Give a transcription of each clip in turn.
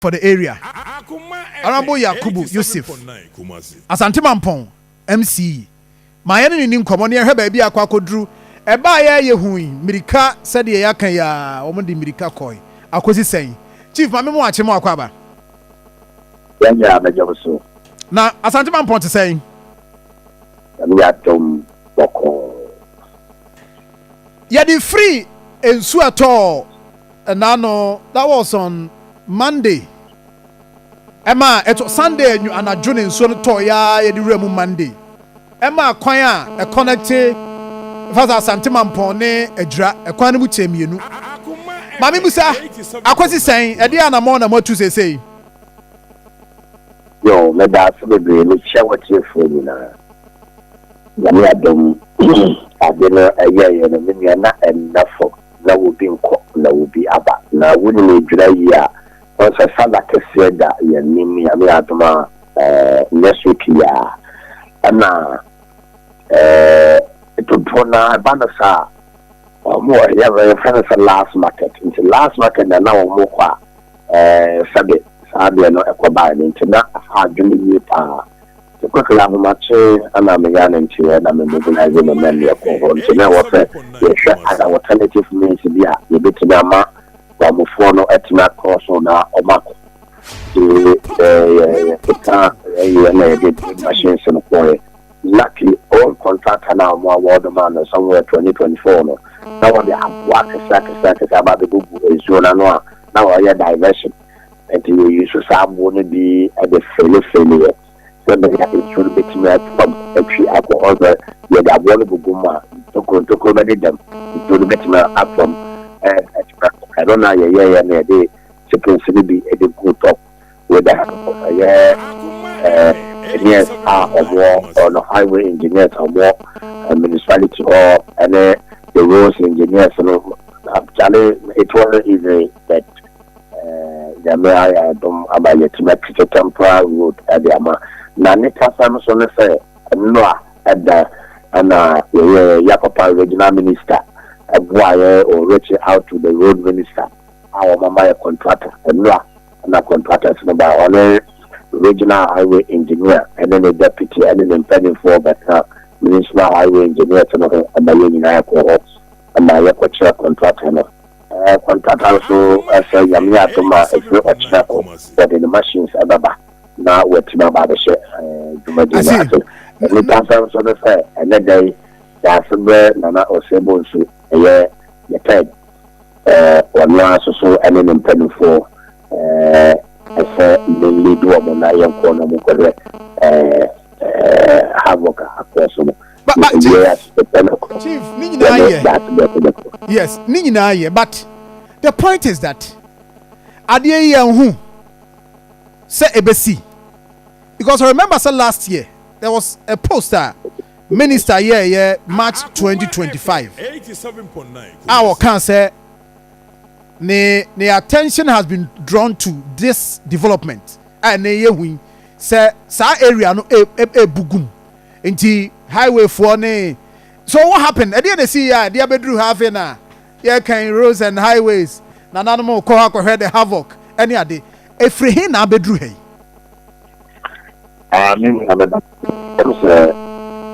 for the area. Honorable Yakubu Yusuf. Asante Mampong MCE. My enemy nim komo ne he ba bia akwa kodru. Eba ya yehui mirika sade ya kan ya omo de mirika koi. Akosi sen. Chief mame mo ache mo akwa ba. Ya mejoso. Na Asante Mampong te sen. Ya tom boko. Ya di free ensu at all. And no, that was on Monday. Emma, it was Sunday and a June in Sonotoya, the Remu Monday. Emma, Quaya, a connected Father Santiman Pone, a dra, a quanimutem, you know. Mammy Musa, I was saying, a Diana Mona, what to say. Yo, let that be share what you're feeling. Yadom, I've been a year and a million enough for. Na will be na will be aba na wouldn't dry year once a father can say that your name ya me adoma next week ya na to pona banasa more ya very friends last market into last market na now more kwa sabe no ekoba into na adwini yi pa to quickly have much and I'm young into na me mobilize the men ya ko so na what as an alternative means bia ye betima ma wa mofo no etima cross na omako the machines no boy luckily all contractor now more award man somewhere 2024 no now what they have work sack about the book is zona no now I diversion and you use some won't be at the failure it should be to me from actually alcohol yeah the available guma to accommodate them to get me up from I don't know yeah they supposed to be a good top with that engineers or more on the highway engineers or more municipality or any the roads engineers actually it wasn't easy that the mayor don't about to make a temporary road at the ama na nika sam so ne say no at the ana Yakapa regional minister aboaye or reach out to the road minister our mama contractor no na contractors no ba on regional highway engineer and then the deputy and then pending for but municipal highway engineer to no abaye ni na ko na yakocha contractor no contractor so as yamia to ma efre ocha ko but the machines ababa na wetin about the share jumadina ni tansan so the say and day ya sebe na osebo nso ye third one so and then pending for ese the do mo na yen ko na mo ko havoc across mo but chief yes ni but the point is that adie yan hu say ebesi because I remember say last year there was a poster minister here March 2025 our can say the attention has been drawn to this development and say sa area no bugum nti highway for ne so what happened at the end see ya they bedru have na here can roads and highways na nanimo ko head the havoc any ade efri hin na bedru hey I mean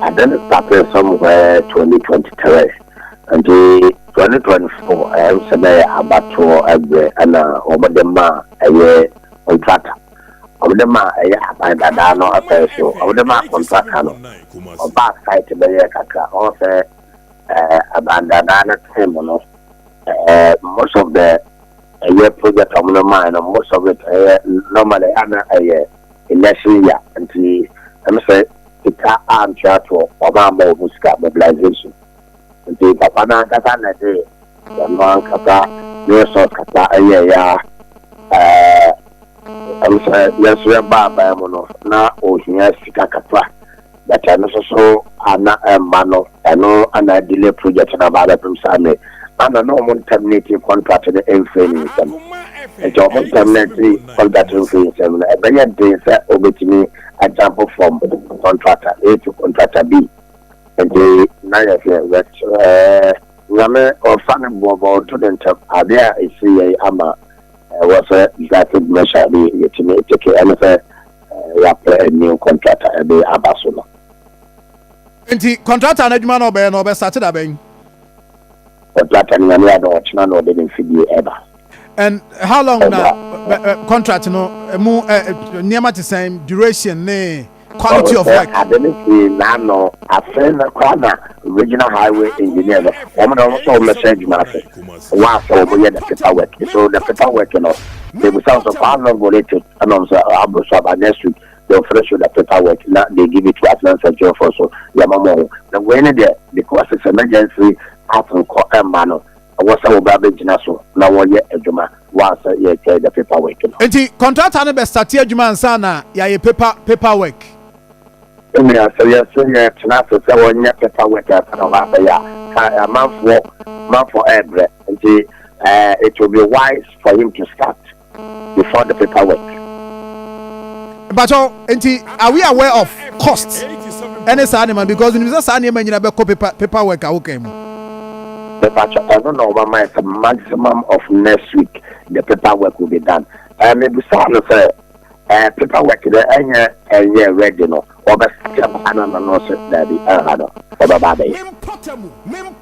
I then started somewhere 2023 and 2024 I am say about to every and obadema a contractor obadema a no apeso obadema contractor no oba site be kaka o say abandana time no most of the project mine most of it normally ana election year until I'm say it am chat to Obama Muska mobilization until Papa na kata na day the man kata so kata I'm say yes we ba mo na ohia sika kata that I so ana mano eno ana delay project na ba dem say ana no mo terminate contract in influence and job terminate contract influence and be dey say obetimi example from contractor A to contractor B and the nine ngame or fan bobo to them there is ama was a exactly measure the take anything a new contractor a be abasolo. Enti contractor na adwuma no be started aben. Contractor ni na do china no dey fidie ever. And how long na contract no mu niema to same duration ne quality of work? I didn't see now a friend regional highway engineer. Woman also message master. Wow, so we had the paperwork. So the paperwork, they will sound so far not related. And also, Abu next week they'll finish with the paperwork. Now they give it to Atlanta Joe for so Yamamo. The when because it's emergency, happen call a man. What's our baby Jinaso? Now one year a Juma once a year the paperwork. And the contractor never started Juma and Sana, ya paperwork. So yes, tonight so one year paperwork a month for every and it will be wise for him to start before the paperwork. But are we aware of costs? Any animal because when you say animal you never copy paperwork okay. I don't know it's the maximum of next week the paperwork will be done. Maybe some say paperwork the any ready no or best no say that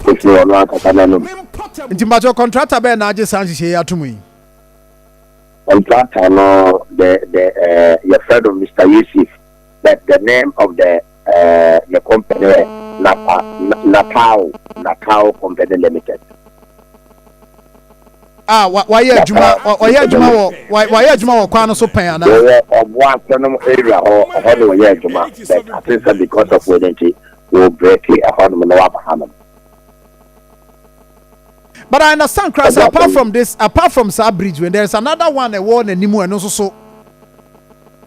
if you not Intimato contractor be na age san hye atomu contractor no the your friend of Mr. Yusuf that the name of the company Nakao Company Limited. Why wo kwa no so pen na of one area or how yeah juma but I think because of when will break it no. But I understand Chris, apart from Sa Bridge when there's another one a one and nimu and also so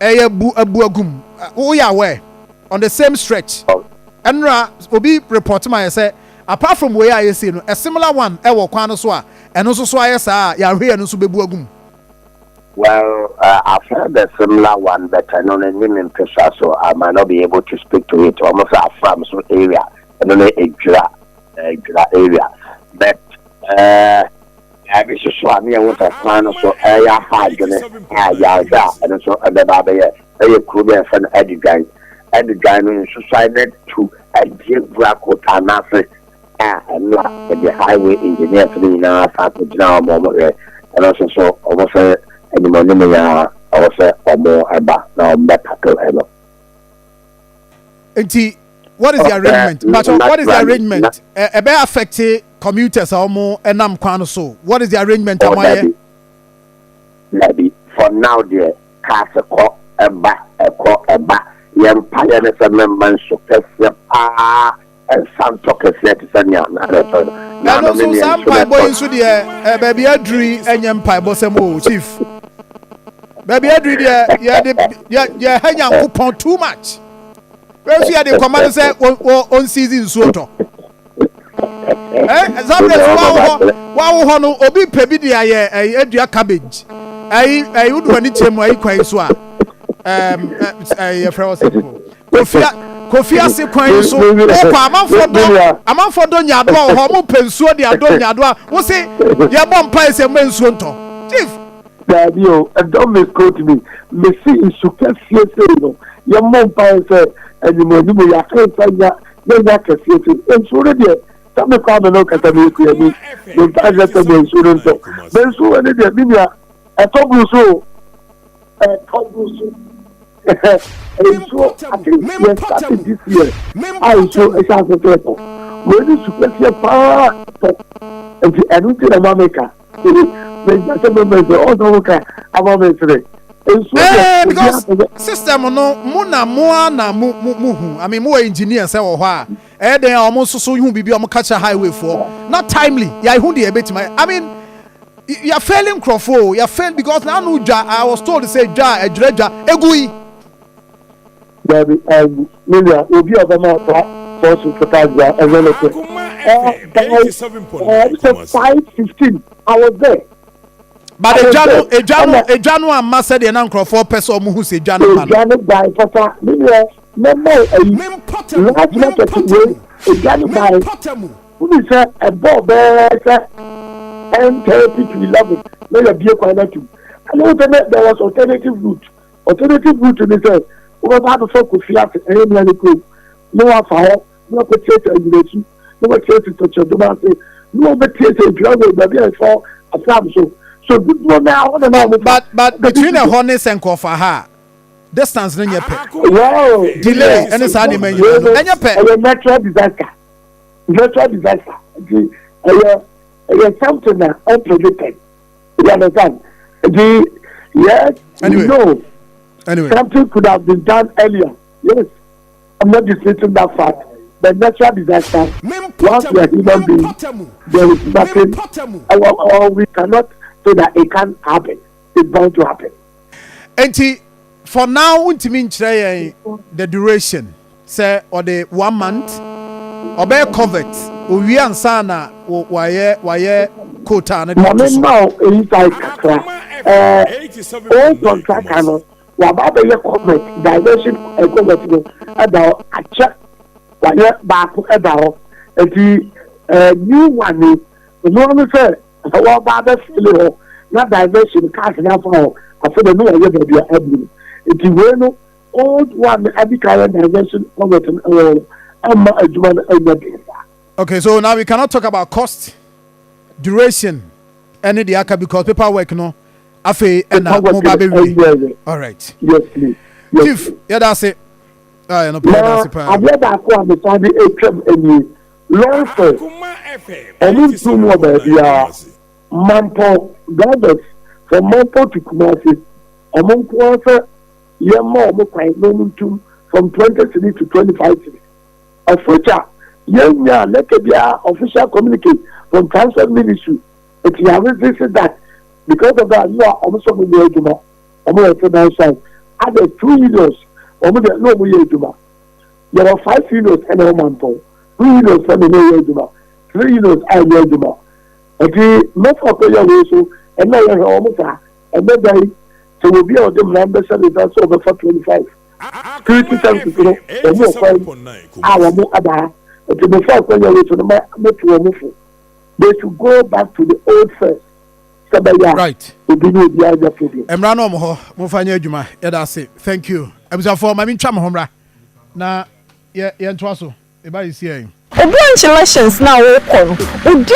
abuagum we are aware on the same stretch and obi report my say apart from where I see no a similar one e wo kwan so a and also so ayesa ya hwe no so bebuagum. Well, I've heard a similar one, but I know the name in pressure, so I might not be able to speak to it. Almost a farm so area, I don't know a area, but I wish you saw me with a plan so area hard and so the baby a could have an Eddie suicided to a geographical Tanasi and the highway engineer for the now moment and also so almost any money also or more about now better. What is the arrangement? But what is the arrangement? A bear affected commuters or more and I'm quite so. What is the arrangement? Maybe for now, dear, cast a call a back, the empire is a member so and some talkers let us now. Some boy in Sudia, baby Adri and Empire Bossamo, chief. Baby Adri, yeah, hang out upon too much. Where see the commander say on season Soto. Wow, Hono, Obi Pebidia, a cabbage. I would run it him where quite so. Kofi ase kwan so amanfo do nyado ho mo pensuo de ado nyado wo se ye bom pai se mensuo nto chief Dadio don't misquote me see isuka fiese no ye mom pai se animu ya kanya ya kafiese ensure de tabe kwa me no kata me ku ni no ta ja ta mensuo nto mensuo ne de bibia etobru so so I think we started this year. I so it's as a people. When you super power and the anything about maker. When you say members all the worker about me because system no muna na mu I mean more engineers say wo ho a den almost so hu bibi o catch a highway for not timely ya hu de ebetima I mean you are failing crofo you are failing because now no I was told to say ja egui Baby, Milia, will be of a for Sataso as well as 5:15. I was there. But a Janu and Master the Uncle for person who say Janu by Papa, Milia, large market a Janu by who is a Bob and 30 to 11. May be a quite And there was alternative route. Alternative route in the over that so could see at any medical. No one for no potato regulation, no potato to Chodumasi, no potato drug, but there for a farm. So good one now. But between a harness and Kofaha, distance in your pet. Wow, Delay and it's animal. And your pet. A natural disaster. Natural disaster. Something unpredicted. You understand? Yes, anyway. No. Anyway, something could have been done earlier. Yes, I'm not disputing that fact. But natural disaster, once we are human beings, there is nothing, or we cannot say that it can't happen. It's bound to happen. And for now, we mean the duration, say, or the 1 month, or be covered. We are sana, why quota. Now, inside all contract wababa yɛ comment diversion comment ɛda hɔ akyɛ wayɛ baako ɛda hɔ eti new one ni ɔno sɛ wɔba abɛfili hɔ na diversion cars n'afa hɔ afɔ de no wɔyɛ baabi a ɛbiri eti wei no old one ɛbi ka yɛ diversion comment ɛwɔ ɛma adwuma no ɛnyɛ den. Okay, so now we cannot talk about cost, duration, any the aka because paperwork no. Afe and all right. Yes, please. Yes, Chief, yeah, that's it. I know. I've never acquired the Sunday HM any long first. Any two more baby Mampo Goddess from Mampo to Kumasi. Among quarter, year more to from 20 cities to 25 cities. A future, young man, let it be official communicate from Transfer Ministry. If you have resisted that. Because of that, you are almost on the edge. Almost at the side. Other 2 years, almost no more. There are 5 years and a month. 2 years and a year. 3 years and a year. Okay, not for prayer also, and now you're almost and then they so will be on the members and it's over for 25. Security services, you know, more fine. Our more about to before prayer also, the they should go back to the old first. Right. Emrano mo mufanya adwuma ya da say thank you. Ebusafo ma mi ntwa mo homra na ye ntwa so e ba yi sie. Obi elections na wo kɔ no.